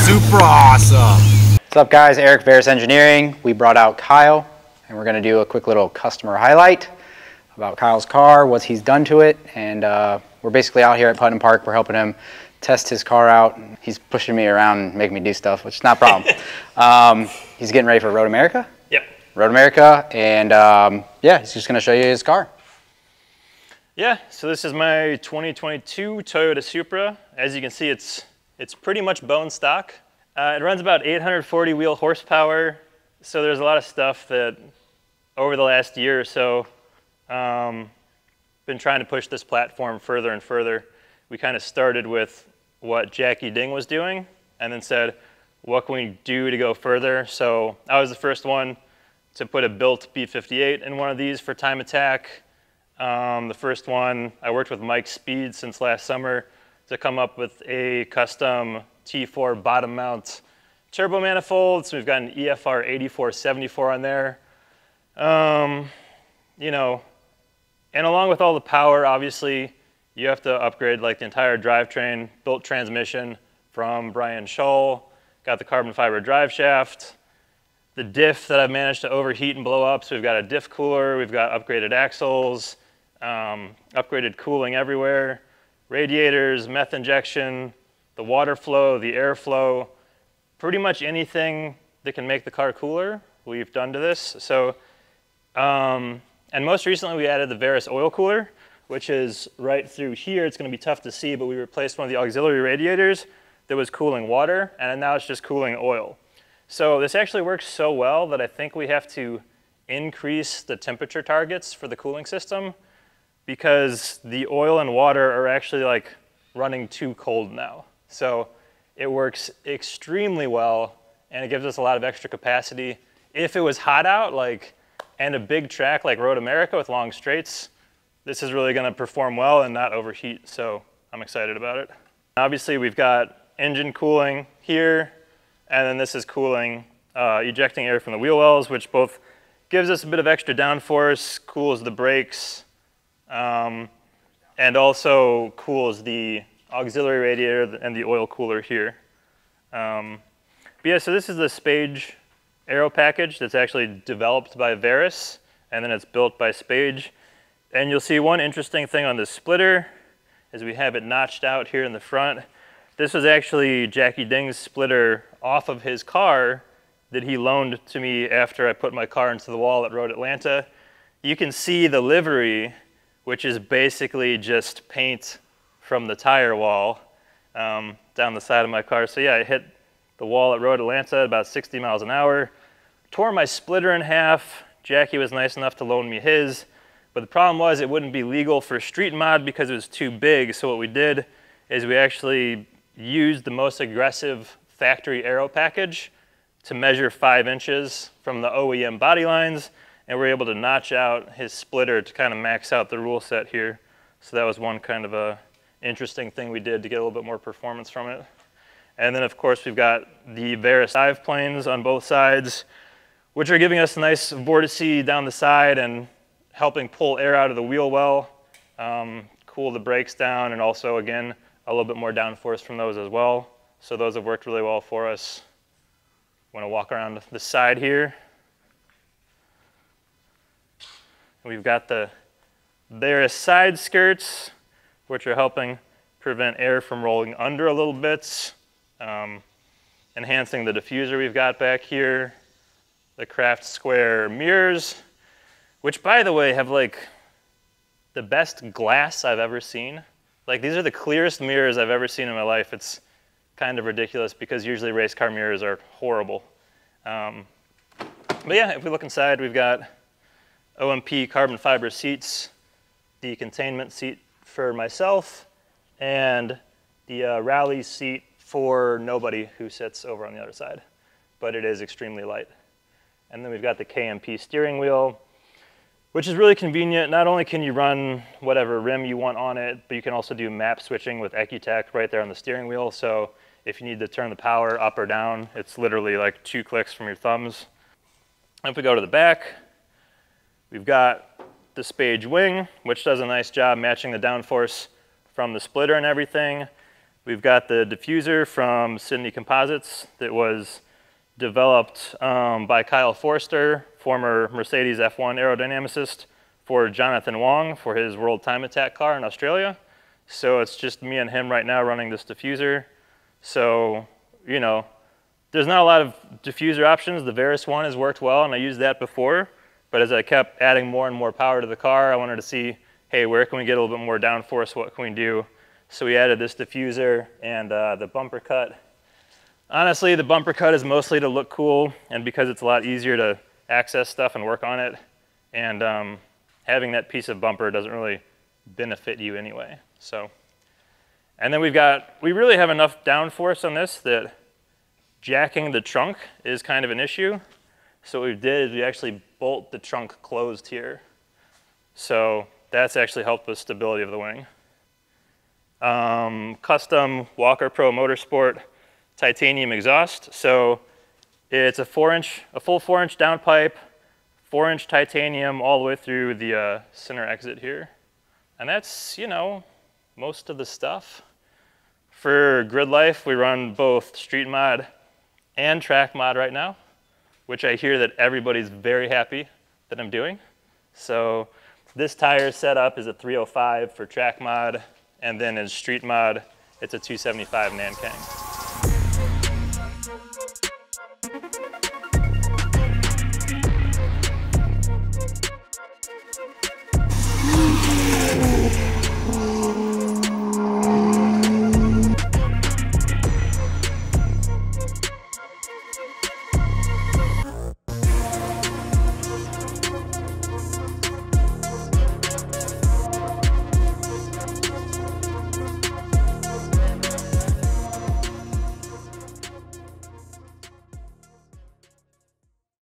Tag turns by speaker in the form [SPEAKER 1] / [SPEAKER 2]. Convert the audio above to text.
[SPEAKER 1] Super awesome.
[SPEAKER 2] What's up guys, Eric, Verus Engineering. We brought out Kyle and we're gonna do a quick little customer highlight about Kyle's car, what he's done to it, and we're basically out here at Putnam Park. We're helping him test his car out. He's pushing me around and making me do stuff, which is not a problem. He's getting ready for Road America.
[SPEAKER 3] Yep.
[SPEAKER 2] Road America, and yeah, he's just gonna show you his car.
[SPEAKER 3] Yeah, so this is my 2022 Toyota Supra. As you can see, it's pretty much bone stock. It runs about 840 wheel horsepower, so there's a lot of stuff that over the last year or so been trying to push this platform further and further. We kind of started with what Jackie Ding was doing and then said, what can we do to go further? So I was the first one to put a built B58 in one of these for time attack. The first one, I worked with Mike Speed since last summer to come up with a custom T4 bottom mount turbo manifold. So we've got an EFR 8474 on there. You know, and along with all the power, obviously, you have to upgrade like the entire drivetrain, built transmission from Brian Shull, got the carbon fiber drive shaft, the diff that I've managed to overheat and blow up. So we've got a diff cooler, we've got upgraded axles, upgraded cooling everywhere, radiators, meth injection, the water flow, the airflow, pretty much anything that can make the car cooler, we've done to this. So, and most recently we added the Verus oil cooler, which is right through here. It's gonna be tough to see, but we replaced one of the auxiliary radiators that was cooling water, and now it's just cooling oil. So this actually works so well that I think we have to increase the temperature targets for the cooling system because the oil and water are actually like running too cold now. So it works extremely well and it gives us a lot of extra capacity. If it was hot out, like, and a big track like Road America with long straights, this is really gonna perform well and not overheat, so I'm excited about it. Obviously we've got engine cooling here, and then this is cooling, ejecting air from the wheel wells, which both gives us a bit of extra downforce, cools the brakes, and also cools the auxiliary radiator and the oil cooler here. But yeah, so this is the Spage aero package that's actually developed by Verus, and then it's built by Spage. And you'll see one interesting thing on this splitter is we have it notched out here in the front. This was actually Jackie Ding's splitter off of his car that he loaned to me after I put my car into the wall at Road Atlanta. You can see the livery, which is basically just paint from the tire wall down the side of my car. So yeah, I hit the wall at Road Atlanta at about 60 miles an hour, tore my splitter in half. Jackie was nice enough to loan me his, but the problem was it wouldn't be legal for street mod because it was too big. So what we did is we actually used the most aggressive factory aero package to measure 5 inches from the OEM body lines, and we're able to notch out his splitter to kind of max out the rule set here. So that was one kind of a interesting thing we did to get a little bit more performance from it. And then of course we've got the Verus dive planes on both sides, which are giving us a nice vortice down the side and helping pull air out of the wheel well, cool the brakes down, and also again a little bit more downforce from those as well. So those have worked really well for us. Want to walk around the side here. We've got the Verus side skirts, which are helping prevent air from rolling under a little bit, enhancing the diffuser we've got back here. The Craft Square mirrors, which by the way have like the best glass I've ever seen. Like these are the clearest mirrors I've ever seen in my life. It's kind of ridiculous because usually race car mirrors are horrible. But yeah, if we look inside, we've got OMP carbon fiber seats, the containment seat for myself, and the rally seat for nobody who sits over on the other side. But it is extremely light. And then we've got the KMP steering wheel, which is really convenient. Not only can you run whatever rim you want on it, but you can also do map switching with Ecutech right there on the steering wheel. So if you need to turn the power up or down, it's literally like 2 clicks from your thumbs. If we go to the back, we've got the Spage wing, which does a nice job matching the downforce from the splitter and everything. We've got the diffuser from Sydney Composites that was developed by Kyle Forster, former Mercedes F1 aerodynamicist, for Jonathan Wong for his World Time Attack car in Australia. So it's just me and him right now running this diffuser. So, you know, there's not a lot of diffuser options. The Verus one has worked well, and I used that before. But as I kept adding more and more power to the car, I wanted to see, hey, where can we get a little bit more downforce? What can we do? So we added this diffuser and the bumper cut. Honestly, the bumper cut is mostly to look cool and because it's a lot easier to access stuff and work on it. And having that piece of bumper doesn't really benefit you anyway. So, and then we really have enough downforce on this that jacking the trunk is kind of an issue. So what we did is we actually bolt the trunk closed here. So that's actually helped with stability of the wing. Custom Walker Pro Motorsport titanium exhaust. So it's a full 4-inch downpipe, 4-inch titanium all the way through the center exit here. And that's, you know, most of the stuff. For grid life, we run both street mod and track mod right now, which I hear that everybody's very happy that I'm doing. So this tire setup is a 305 for track mod, and then in street mod, it's a 275 Nankang.